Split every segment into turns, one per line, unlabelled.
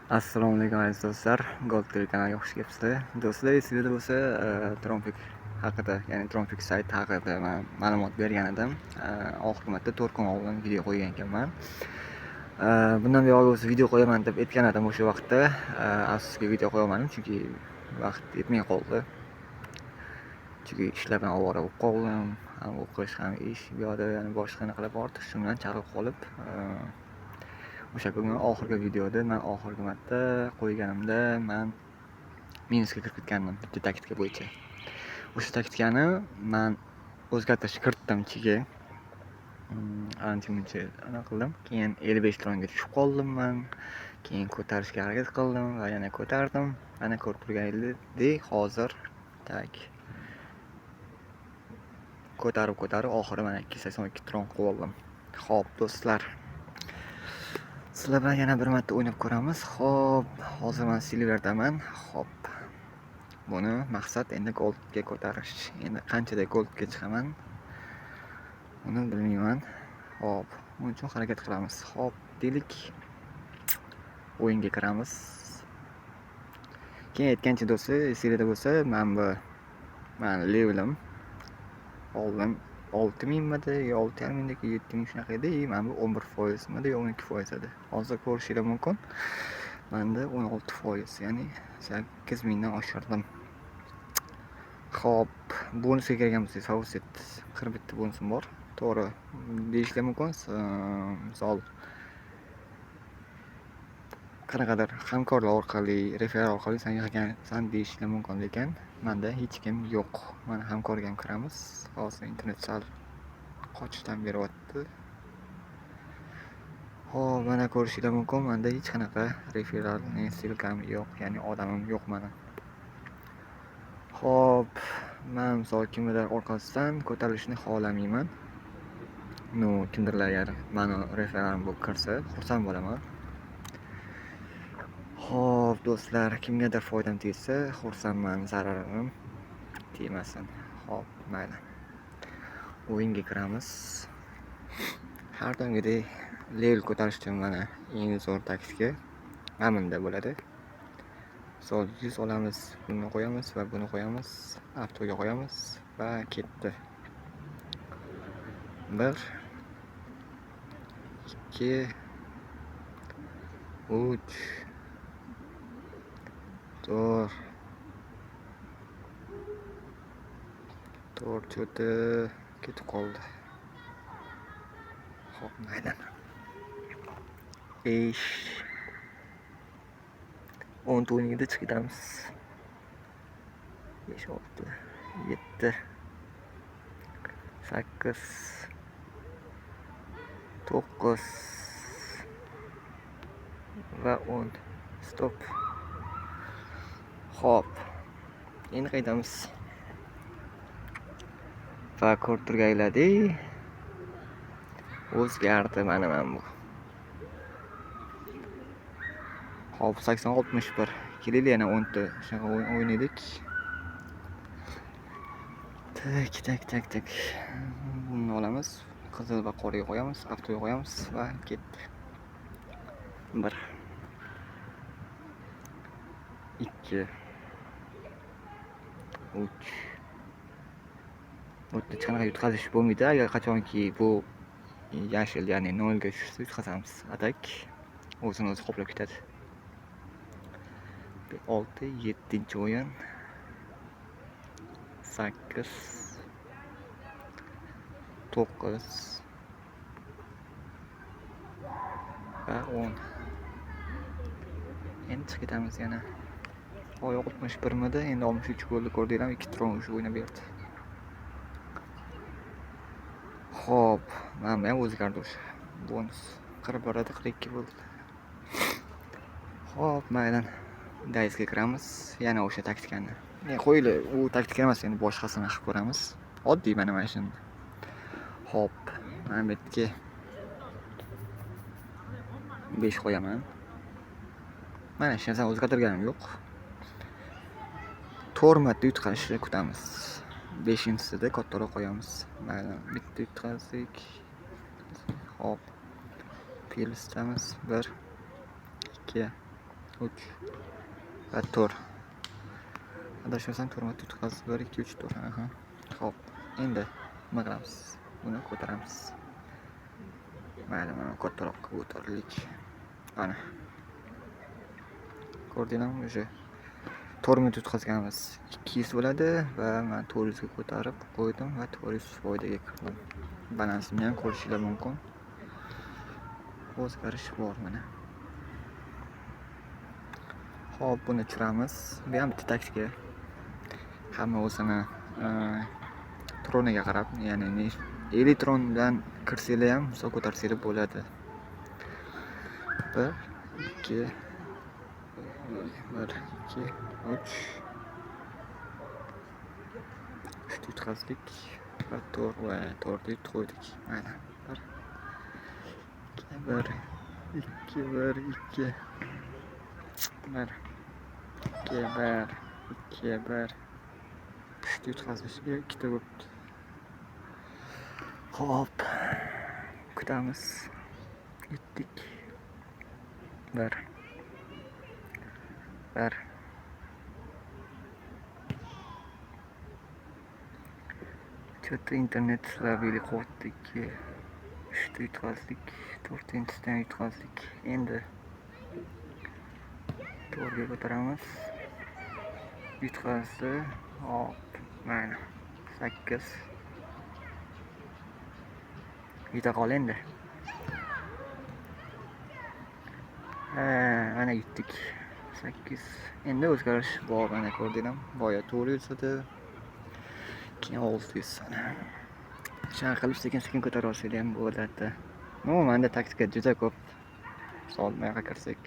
Assalomu alaykum aziz do'stlar. Gold TV kanaliga xush kelibsizlar. Do'stlar, esingizda bo'lsa, Tronfik haqida, ya'ni Tronfik sayt haqida men ma'lumot bergan edim. Oxirgi marta 4 kun oldin video qo'ygan ekanman. Bundan buyon bo'lsa video qo'yaman deb aytgan edim o'sha vaqtda. Afsuski video qo'ya olmadim, chunki vaqt yetmay qoldi. Chunki ishlar bilan ovora bo'lib qoldim. Ham o'qish, ham ish, bu yoqda yana boshqa qilib ortiq bilan chalg'ib qolib, o'sha kungi oxirgi videoda men oxirgi marta qo'yganimda men minusga kirib ketgandim bitta taktika bo'yicha. O'sha taktikani men o'zgartirish kiritdim ichiga. Ancha-muncha anaqa qildim. Keyin 55 tronga tushib qoldim men. Keyin ko'tarishga harakat qildim va yana ko'tardim. Mana ko'rib turganingizdek, hozir ko'tarib oxiri mana 282 tron qilib oldim. Xo'p, do'stlar, sizlar bilan yana bir marta o'ynab ko'ramiz. Xo'p, hozir men silverdaman. Xo'p. Buni maqsad endi goldga ko'tarish. Endi qanchada goldga chiqaman, uni bilmayman. Xo'p, buning uchun harakat qilamiz. Xo'p, deylik, o'yinga kiramiz. Keyin aytgancha do'stlar, seriyada bo'lsa, men levelim oldin 6000 midi, 6,5 mingdagi 7000 shunaqa edi. Men bu 11% midi, 12% edi. Hozir ko'rishingiz mumkin. Menda 16%, ya'ni 8000 dan oshirdim. Xo'p, bonusga kelgan bo'lsak, favorit 41 ta bonusim bor. To'g'ri deyishlar mumkin. Misol qanaqadir hamkorlar orqali, referal orqali san deyishlar mumkin, lekin menda hech kim yo'q. Mana hamkorga ham kiramiz. Hozir internet sal qochishdan beryapti. Xo'p, mana ko'rishingiz mumkin, menda hech qanaqa referal, silkam yo'q, ya'ni odamim yo'q mana. Xo'p, men misol kimdir orqasidan ko'tarilishni xohlamayman. Kimdirlar agar meni referalim bo'lib kirsa, xursand bo'laman. Xo'p, do'stlar, kimgadir foydam tegsa, xursandman, zararim tegmasin. Xo'p, mayli. O'yinga kiramiz. Har doimgidek level ko'tarish uchun mana eng zo'r taktika mana bo'ladi. Misol 100 olamiz, buni qo'yamiz va buni qo'yamiz, avtoga qo'yamiz va ketdi. 1 2 3 4 cho'ti ketib qoldi. Xo'p, mayli. 5 10 to'ningda chiqamiz. 5 6 7 8 9 va 10. Stop. Xo'p, endi qaytamiz. Va ko'rib turganlaringdek, o'zgardi mana bu. Xo'p, 80-61. Kelaylik yana 10 ta shunaqa o'ynaydik. Tak. Buni olamiz. Qizil va qoraga qo'yamiz, avtoga qo'yamiz va ketdi. 1 2 3 Bunda hech qanaqa yutqazish bo'lmaydi. Agar qachonki bu yashil, ya'ni 0 ga tushsa yutqazamiz. Atak o'zini o'zi qoplab ketadi. 6 7-chi o'yin. 8 9 va 10. Endi chiqib ketamiz yana. Oyoq 61 midi, endi 63 bo'ldi, ko'rdinglarmi? 2 tron ushbu o'ynab berdi. Xo'p, mana ham o'zgardi o'sha. Bonus 41 edi, 42 bo'ldi. Xo'p, mayli. Daysga kiramiz. Yana o'sha taktikani. Qo'yli, u taktika emas, endi boshqasini qilib ko'ramiz. Oddiy mana shunday. Xo'p, mana bu yerga 5 qo'yaman. Mana hech narsa o'zgartirganim yo'q. 4 marta yutqazishni kutamiz. 5-chisida kattaroq qo'yamiz. Mayli, bitta yutqazdik. Hop. Pelistamiz. 1 2 3 va 4. Adashmasam 4 marta tutqazib 1 2 3 4. Aha. Xo'p, endi nima qilamiz? Buni ko'taramiz. Mayli, mana kattaroq ko'tarlik. Ana. Ko'rdingizmi? O'sha 4 minut tutqazganmiz. 200 bo'ladi va men 400 ga ko'tarib qo'ydim va 400 foydaga kirdim. Balansini ham ko'rishingiz mumkin. O'zgarish bor mana. Xo'p, buni tushiramiz. Bu ham bitta taktika. Hamma o'zini troniga qarab, ya'ni elektron bilan kirsanglar ham hisob ko'tarsanglar bo'ladi. 1 2 1 2 3 tutqazdik va 4 va 4 qo'ydik. Mana 1 2 1 2 1 2 1 2 1 tutqazishga ikkita bo'libdi. Xo'p, kutamiz. Yetdik. 1 1 Cho'tta internet labili qo'ydik. 3 yutqazdik, 4-dan yutqazdik. Endi 4ga ko'taramiz. Yutqazdi. Hop, mana 8. Yuta qol endi. Mana yutdik. 8. Endi o'zgarish bor, mana ko'rdingizmi? Boya 400 edi. Keyin 600 sana. Shunday qilib sekin-sekin ko'taraversak ham bo'ladi. Menda taktika juda ko'p. Misol buyoqqa kirsak.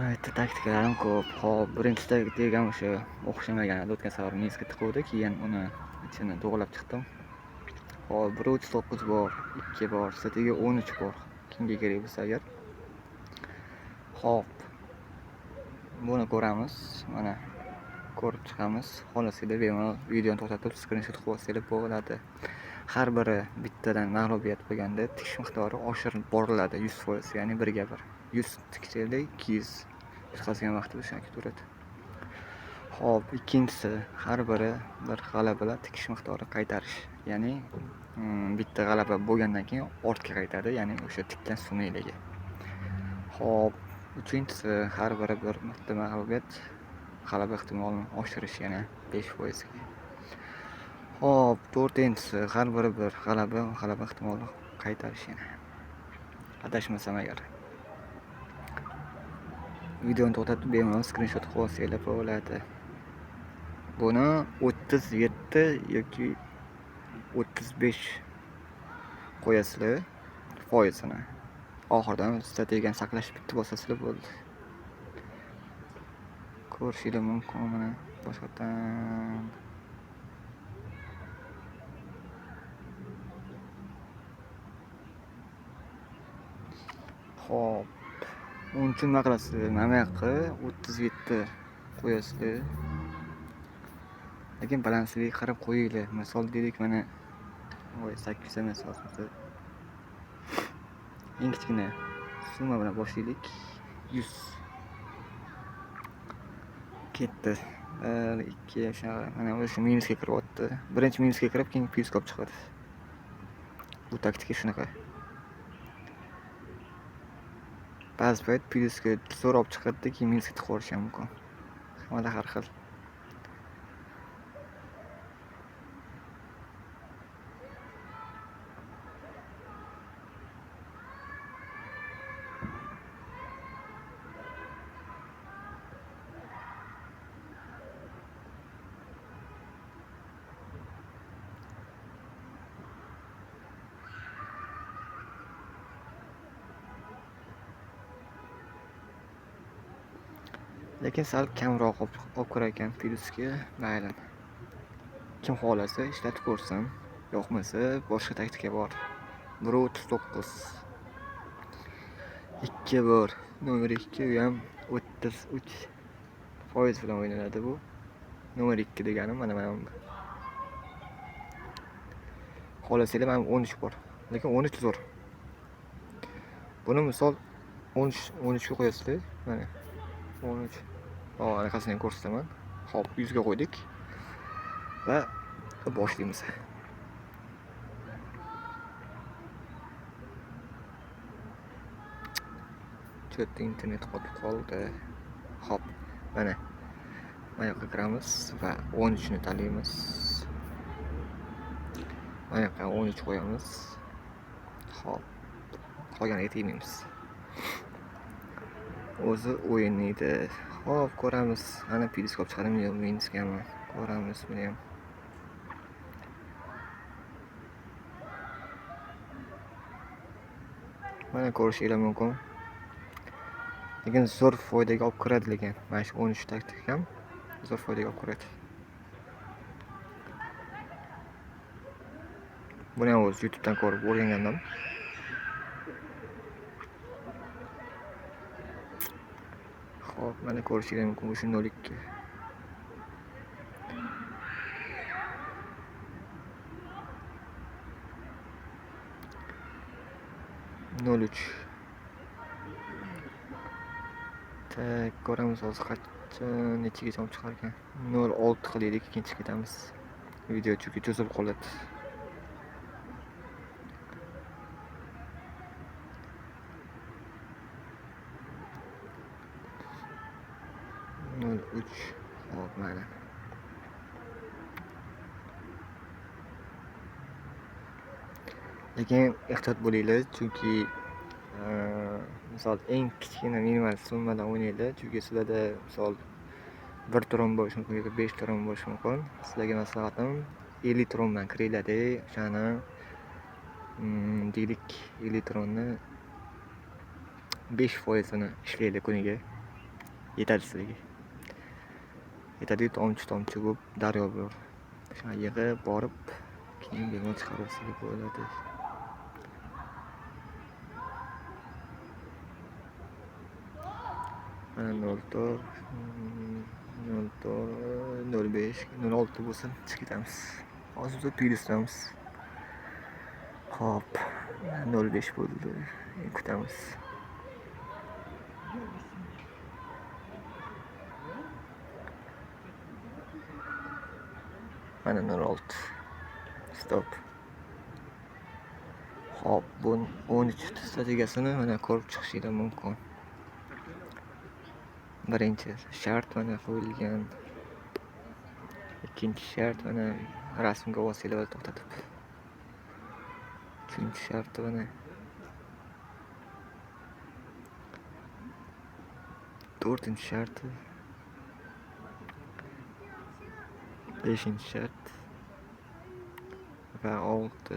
Bitta taktikalarım ko'p. Hop, birinchisi degan o'sha o'xshamagan o'tgan safar Minskka tiquvdi, keyin uni ichini to'g'rilab chiqdim. Hop, 139 bor, 2 bor, strategiya 13 bor. Kimga kerak bo'lsa agar. Hop. Buni ko'ramiz. Mana ko'rib chiqamiz. Xolasida bemalol videoni to'xtatib skrinshot qilib olsangiz bo'ladi. Har biri bittadan mag'lubiyat bo'lganda tikish miqdori oshirib boriladi 100%, ya'ni 1 ga 1. 100 tiksanglar 200 yutqazgan vaqtida shunga turadi. Hop, ikkinchisi har biri bir g'alabalar tikish miqdori qaytarish. Ya'ni bitta g'alaba bo'lgandan keyin ortga qaytadi, ya'ni o'sha tikkan summalarga. Hop, uchinchisi har biri bir marta mag'lubiyat g'alaba ehtimolini oshirish, yana 5%. Hop, to'rtinchisi har biri bir g'alaba ehtimolini qaytarish yana. Adashmasam agar. Videoni to'xtatib bemalol skrinshot qilib olsanglar bo'ladi. Buni 37 yoki 35 qo'yasizlar foizini. Oxirdan strategiyani saqlash bitta bosasizlar bo'ldi. Ko'rishingiz mumkin mana boshqatdan. Hop. Uning uchun nima qilasizlar? Mana yoqqa 37 qo'yasizlar. Lekin balansiga qarab qo'yinglar. Misol dedik mana 8 emas hozir. Eng kichkina summa bilan boshlaylik. 100 ketdi. 2 shunaqa mana o'sha minusga kiryapti. Birinchi minusga kirib, keyin plyusga olib chiqadi. Bu taktika shunaqa. Ba'zi payt plyusga zo'r olib chiqadi, keyin minusga tiqib olishi mumkin. Mana har xil. Lekin sal kamroq olib kirar ekan plyusga, mayli. Kim xohlasa ishlatib ko'rsin, yoqmasa boshqa taktika bor. 139 2 bor. Nomer 2 ham 33% bilan o'ynaladi bu. Nomer 2 deganim mana bu. Xohlasanglar mana 13 bor. Lekin 13 zo'r. Buni misol 13 ga qo'yasizlar. Mana 13. Anaqasini ham ko'rsataman. Xo'p, 100 ga qo'ydik va boshlaymiz. Chetda internet qotib qoldi. Xo'p, mana bu yoqqa kiramiz va 13 ni tanlaymiz. Bu yoqqa 13 qo'yamiz. Xo'p, qolganiga tegmaymiz. O'zi o'yin edi. Xo'p, ko'ramiz. Ana periskop chiqarim yo'q, Minskami. Ko'ramiz buni ham. Mana ko'rishingiz mumkin. Lekin zo'r foydaga olib kiradi lekin. Mana shu 13 taktik ham zo'r foydaga olib kiradi. Buni ham o'z YouTube'dan ko'rib o'rgangandim. Xo'p, mana ko'rishingiz mumkin o'sha 0.2. Tak, ko'ramiz hozir qachon nechigacha olib chiqar ekan. 0.6 qilaylik, ikkinchi ketamiz. Video chunki cho'zib qoladi. Hop, mana. Lekin ehtiyot bo'linglar, chunki misol eng kichkina minimal summadan o'ynaydi, chunki sizlarda misol 1 tron bo'lishi mumkin yoki 5 tron bo'lishi mumkin. Sizlarga maslahatim 50 trondan kiringlar-da, o'shani deylik 50 tronni 5% ni ishlaydi kuniga. Yetadi sizlarga. Yetadi, tomchi bo'lib daryo bo'lib. O'shani yig'ib borib keyin bemalol chiqarib olsangiz bo'ladi. Mana 0.4, 0.5, 0.6 bo'lsin, chiqib ketamiz. Hozir biz tuydistamiz. Xo'p, 0.5 bo'ldi. Kutamiz. Mana 0.6. Stop. Xo'p, bu 13 strategiyasini mana ko'rib chiqishingiz mumkin. Birinchi shart mana qo'yilgan. Ikkinchi shart mana rasmga vositalar to'xtatib. Uchinchi shart mana. To'rtinchi shart. Beshinchi shart. Va 6.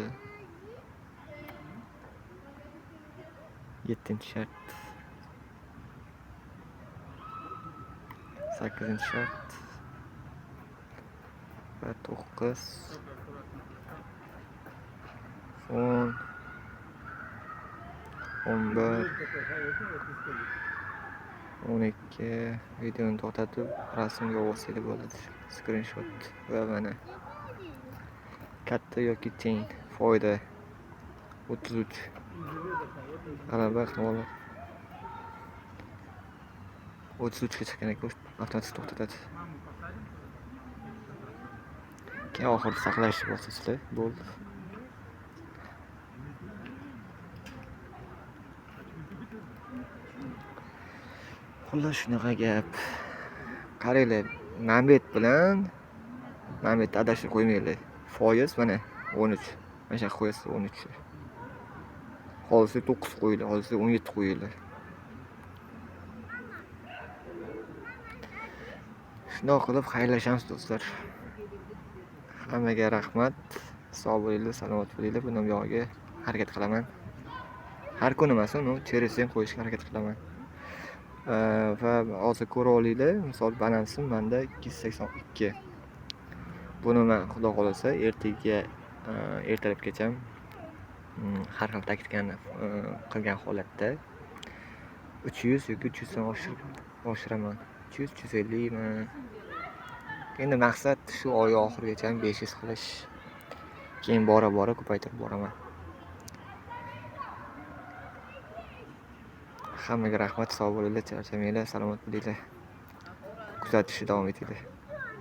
7-chi shart. 8-chi shart. Va 9. 10. 11. 12. Videoni to'xtatib rasmga olsangiz bo'ladi. Screenshot va mana katta yoki teng foyda 33. G'alaba ehtimoli 33 ga chiqqan ekan, avtomatik to'xtatadi. Keyin oxirida saqlashni bosasizlar, bo'ldi. Xullas shunaqa gap. Qaranglar, Mambet bilan Mambetni adashib qo'ymanglar. Foiz mana 13. Mana shu qo'yasiz 13. Hozir 9 qo'yinglar, hozir 17 qo'yinglar. Shunday qilib xayrlashamiz do'stlar. Hammaga rahmat. Sog' bo'linglar, salomat bo'linglar. Bundan buyog'iga harakat qilaman. Har kuni emas, uni cheresini qo'yishga harakat qilaman. Va hozir ko'ra olinglar, misol balansim menda 282. Buni men xudo xolasa ertalabgacha har xil taktikani qilgan holatda 300 yoki 300 dan oshiraman. 300, 350 mi? Endi maqsad shu oy oxirigacha 500 qilish. Keyin bora ko'paytirib boraman. Hammaga rahmat, sog' bo'linglar, charchamanglar, salomat bo'linglar. Kuzatishda davom etinglar.